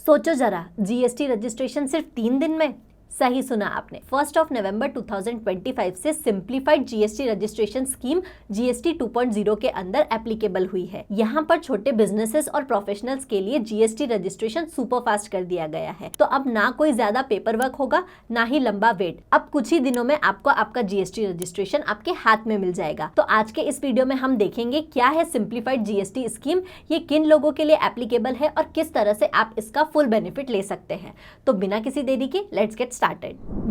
सोचो जरा, GST registration सिर्फ 3 दिन में। सही सुना आपने। 1 नवंबर 2025 से simplified GST registration scheme GST 2.0 के अंदर एप्लीकेबल हुई है। यहाँ पर छोटे बिजनेसेस और प्रोफेशनल्स के लिए जीएसटी रजिस्ट्रेशन सुपर फास्ट कर दिया गया है। तो अब ना कोई ज्यादा पेपर वर्क होगा, ना ही लंबा वेट। अब कुछ ही दिनों में आपको आपका जीएसटी रजिस्ट्रेशन आपके हाथ में मिल जाएगा। तो आज के इस वीडियो में हम देखेंगे क्या है सिंप्लीफाइड जीएसटी स्कीम, ये किन लोगों के लिए एप्लीकेबल है और किस तरह से आप इसका फुल बेनिफिट ले सकते हैं। तो बिना किसी देरी के let's get started.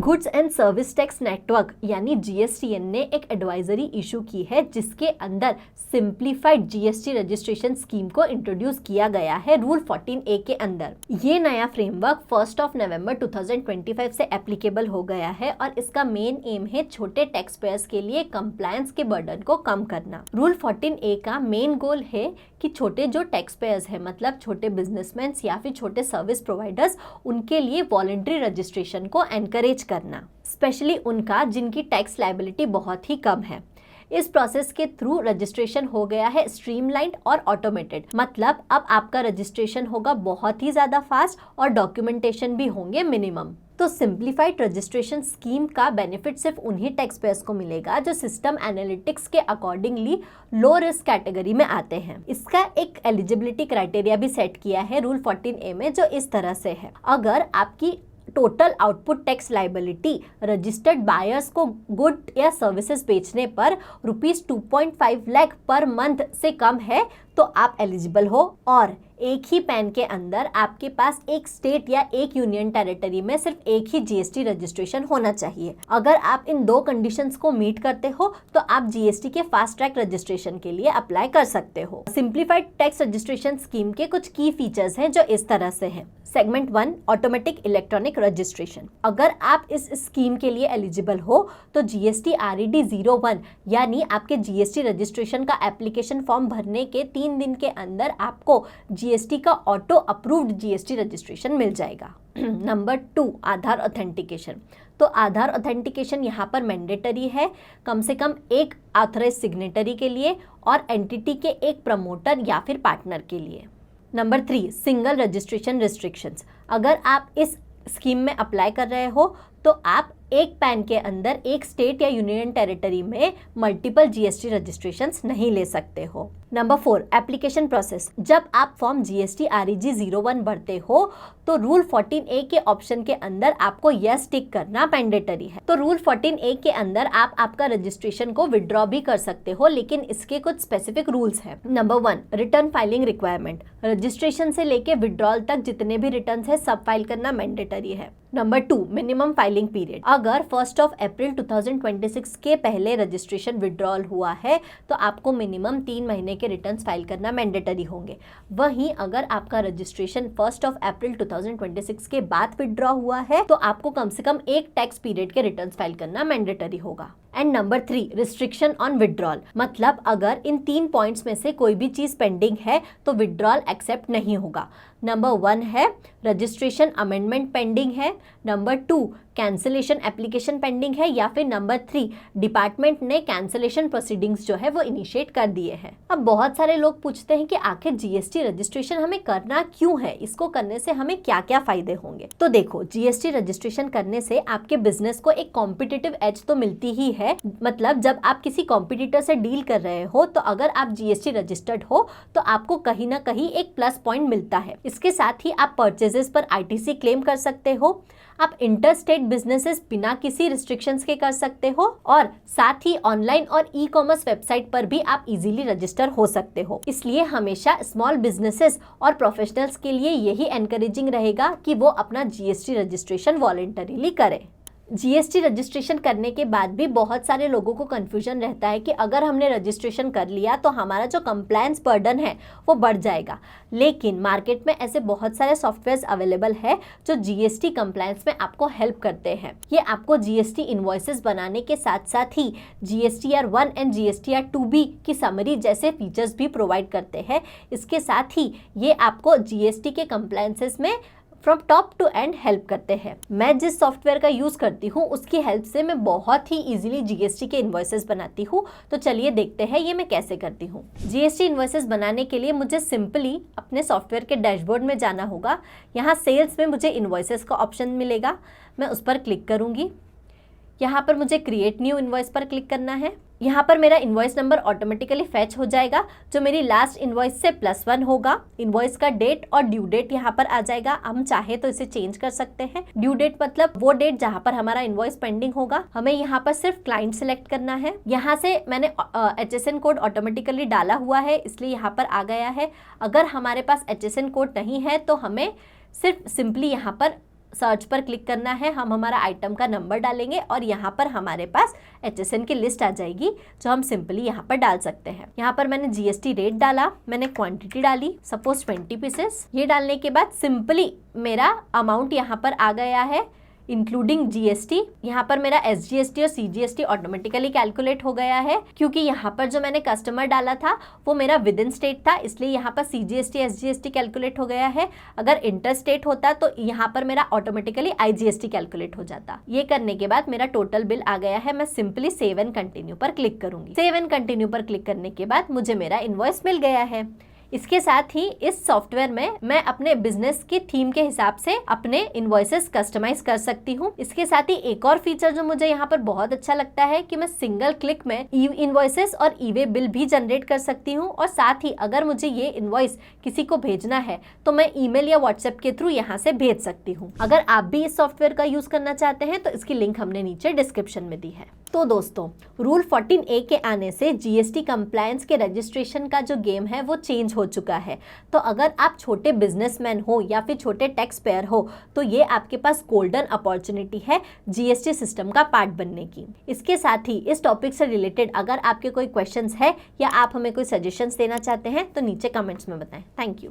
Goods and service tax network यानी जीएसटीएन ने एक एडवाइजरी इशू की है जिसके अंदर सिंप्लीफाइड जीएसटी रजिस्ट्रेशन स्कीम को इंट्रोड्यूस किया गया है रूल 14A के अंदर। ये नया फ्रेमवर्क 1 नवंबर 2025 से एप्लीकेबल हो गया है और इसका मेन एम है छोटे टैक्स पेयर्स के लिए कंप्लायंस के बर्डन को कम करना। रूल 14A का मेन गोल है कि छोटे जो टैक्स पेयर्स है, मतलब छोटे बिजनेसमैन या फिर छोटे सर्विस प्रोवाइडर्स, उनके लिए वॉलंटरी रजिस्ट्रेशन को एनकरेज करना, स्पेशली उनका जिनकी टैक्स लायबिलिटी बहुत ही कम है। इस प्रोसेस के थ्रू रजिस्ट्रेशन हो गया है स्ट्रीमलाइंड और ऑटोमेटेड, मतलब अब आपका रजिस्ट्रेशन होगा बहुत ही ज्यादा फास्ट और डॉक्यूमेंटेशन भी होंगे मिनिमम। तो सिंप्लीफाइड रजिस्ट्रेशन स्कीम का बेनिफिट सिर्फ उन्हीं टैक्स पेयर्स को मिलेगा जो सिस्टम एनालिटिक्स के अकॉर्डिंगली लो रिस्क कैटेगरी में आते हैं। इसका एक एलिजिबिलिटी क्राइटेरिया भी सेट किया है रूल 14A में, जो इस तरह से है। अगर आपकी total output tax liability registered buyers को गुड या सर्विसेज बेचने पर ₹2.5 लाख पर मंथ से कम है तो आप एलिजिबल हो, और एक ही पैन के अंदर आपके पास एक स्टेट या एक यूनियन टेरिटरी में सिर्फ एक ही जीएसटी रजिस्ट्रेशन होना चाहिए। अगर आप इन दो कंडीशंस को मीट करते हो तो आप जीएसटी के फास्ट ट्रैक रजिस्ट्रेशन के लिए अप्लाई कर सकते हो। सिंप्लीफाइड टैक्स रजिस्ट्रेशन स्कीम के कुछ की फीचर्स हैं जो इस तरह से हैं। Segment 1 automatic electronic registration. अगर आप इस स्कीम के लिए एलिजिबल हो तो जीएसटी RED 01 यानी आपके जीएसटी रजिस्ट्रेशन का एप्लीकेशन फॉर्म भरने के 3 दिन के अंदर आपको जीएसटी का ऑटो अप्रूव्ड जीएसटी रजिस्ट्रेशन मिल जाएगा। नंबर 2 आधार ऑथेंटिकेशन। तो आधार ऑथेंटिकेशन यहाँ पर मैंडेटरी है, कम से कम एक ऑथराइज सिग्नेटरी के लिए और एंटिटी के एक प्रमोटर या फिर पार्टनर के लिए। Number 3 single registration restrictions. अगर आप इस स्कीम में अप्लाई कर रहे हो तो आप एक पैन के अंदर एक स्टेट या यूनियन टेरिटरी में मल्टीपल जीएसटी रजिस्ट्रेशंस नहीं ले सकते हो। Number 4 application process. जब आप फॉर्म जीएसटी REG 01 भरते हो तो रूल 14A के ऑप्शन के अंदर आपको यस टिक करना मैंडेटरी है। तो रूल 14A के अंदर आप आपका रजिस्ट्रेशन को विड्रॉ भी कर सकते हो, लेकिन इसके कुछ स्पेसिफिक रूल्स हैं। Number 1 return filing requirement. Registration से लेके विड्रॉल तक जितने भी रिटर्न्स है सब फाइल करना मैंडेटरी है। Number 2 minimum filing period. अगर 1 अप्रैल 2026 के पहले रजिस्ट्रेशन विड्रॉल हुआ है तो आपको मिनिमम 3 महीने के रिटर्न्स फाइल करना मैंडेटरी होंगे। वहीं अगर आपका रजिस्ट्रेशन 1 अप्रैल 2026 के बाद विड्रॉ हुआ है तो आपको कम से कम एक टैक्स पीरियड के रिटर्न्स फाइल करना मैंडेटरी होगा। And number 3 restriction on withdrawal. मतलब अगर इन 3 पॉइंट्स में से कोई भी चीज पेंडिंग है तो विड्रॉल एक्सेप्ट नहीं होगा। नंबर 1 है रजिस्ट्रेशन अमेंडमेंट पेंडिंग है, नंबर 2 कैंसिलेशन एप्लीकेशन पेंडिंग है, या फिर नंबर 3 डिपार्टमेंट ने कैंसिलेशन प्रोसीडिंग्स जो है वो इनिशिएट कर दिए हैं। अब बहुत सारे लोग पूछते हैं कि आखिर जीएसटी रजिस्ट्रेशन हमें करना क्यों है, इसको करने से हमें क्या क्या फायदे होंगे। तो देखो, जीएसटी रजिस्ट्रेशन करने से आपके बिजनेस को एक कॉम्पिटिटिव एज तो मिलती ही है। मतलब जब आप किसी कॉम्पिटिटर से डील कर रहे हो तो अगर आप जीएसटी रजिस्टर्ड हो तो आपको कहीं ना कहीं एक प्लस पॉइंट मिलता है। इसके साथ ही आप परचेजेस पर आईटीसी क्लेम कर सकते हो, आप इंटर स्टेट बिजनेसेस बिना किसी रिस्ट्रिक्शंस के कर सकते हो, और साथ ही ऑनलाइन और ई कॉमर्स वेबसाइट पर भी आप इजीली रजिस्टर हो सकते हो। इसलिए हमेशा स्मॉल बिजनेसेस और प्रोफेशनल्स के लिए यही एनकरेजिंग रहेगा कि वो अपना जीएसटी रजिस्ट्रेशन वॉलंटरीली करें। जीएसटी रजिस्ट्रेशन करने के बाद भी बहुत सारे लोगों को कंफ्यूजन रहता है कि अगर हमने रजिस्ट्रेशन कर लिया तो हमारा जो कंप्लायंस बर्डन है वो बढ़ जाएगा। लेकिन मार्केट में ऐसे बहुत सारे सॉफ्टवेयर्स अवेलेबल है जो जीएसटी कंप्लायंस में आपको हेल्प करते हैं। ये आपको जीएसटी इनवॉइसेस बनाने के साथ साथ ही जीएसटीआर 1 एंड जीएसटीआर 2B की समरी जैसे फीचर्स भी प्रोवाइड करते हैं। इसके साथ ही ये आपको जीएसटी के कंप्लायंसेस में from top to end help करते हैं। मैं जिस सॉफ्टवेयर का यूज करती हूँ उसकी हेल्प से मैं बहुत ही इजीली जीएसटी के इनवॉइसेस बनाती हूँ। तो चलिए देखते हैं ये मैं कैसे करती हूँ। जीएसटी इनवॉइसेस बनाने के लिए मुझे सिंपली अपने सॉफ्टवेयर के डैशबोर्ड में जाना होगा। यहाँ सेल्स में मुझे इनवॉइसेस का ऑप्शन मिलेगा, मैं उस पर क्लिक करूंगी। यहाँ पर मुझे क्रिएट न्यू इनवॉइस पर क्लिक करना है। यहाँ पर मेरा इनवॉइस नंबर ऑटोमेटिकली फैच हो जाएगा जो मेरी लास्ट इनवॉइस से +1 होगा। इनवॉइस का डेट और ड्यू डेट यहाँ पर आ जाएगा। हम चाहे तो इसे चेंज कर सकते हैं। ड्यू डेट मतलब वो डेट जहाँ पर हमारा इनवॉइस पेंडिंग होगा। हमें यहाँ पर सिर्फ क्लाइंट सेलेक्ट करना है। यहाँ से मैंने HSN कोड ऑटोमेटिकली डाला हुआ है इसलिए यहाँ पर आ गया है। अगर हमारे पास HSN कोड नहीं है तो हमें सिर्फ सिंपली यहाँ पर सर्च पर क्लिक करना है। हम हमारा आइटम का नंबर डालेंगे और यहाँ पर हमारे पास HSN की लिस्ट आ जाएगी जो हम सिंपली यहाँ पर डाल सकते हैं। यहाँ पर मैंने GST रेट डाला, मैंने क्वांटिटी डाली सपोज 20 पीसेस। ये डालने के बाद सिंपली मेरा अमाउंट यहाँ पर आ गया है इंक्लूडिंग GST। यहाँ पर मेरा SGST और CGST ऑटोमेटिकली कैलकुलेट हो गया है क्योंकि यहाँ पर जो मैंने कस्टमर डाला था वो मेरा विद इन स्टेट था इसलिए यहाँ पर CGST SGST कैलकुलेट हो गया है। अगर इंटर स्टेट होता तो यहाँ पर मेरा ऑटोमेटिकली IGST कैलकुलेट हो जाता। ये करने के बाद मेरा टोटल बिल आ गया है। मैं सिंपली सेव एंड कंटिन्यू पर क्लिक करूंगी। सेव एंड कंटिन्यू पर क्लिक करने के बाद मुझे मेरा इनवॉइस मिल गया है। इसके साथ ही इस सॉफ्टवेयर में मैं अपने बिजनेस की थीम के हिसाब से अपने इनवॉइसेस कस्टमाइज कर सकती हूँ। इसके साथ ही एक और फीचर जो मुझे यहाँ पर बहुत अच्छा लगता है कि मैं सिंगल क्लिक में इनवॉइसेस और ई-वे बिल भी जनरेट कर सकती हूँ। और साथ ही अगर मुझे ये इनवॉइस किसी को भेजना है तो मैं ईमेल या व्हाट्सएप के थ्रू यहाँ से भेज सकती हूँ। अगर आप भी इस सॉफ्टवेयर का यूज करना चाहते हैं तो इसकी लिंक हमने नीचे डिस्क्रिप्शन में दी है। तो दोस्तों, रूल 14A के आने से जीएसटी कंप्लायंस के रजिस्ट्रेशन का जो गेम है वो चेंज हो चुका है। तो अगर आप छोटे बिजनेसमैन हो या फिर छोटे टैक्स पेयर हो तो ये आपके पास गोल्डन अपॉर्चुनिटी है जीएसटी सिस्टम का पार्ट बनने की। इसके साथ ही इस टॉपिक से रिलेटेड अगर आपके कोई क्वेश्चंस है या आप हमें कोई सजेशंस देना चाहते हैं तो नीचे कमेंट्स में बताएं। Thank you.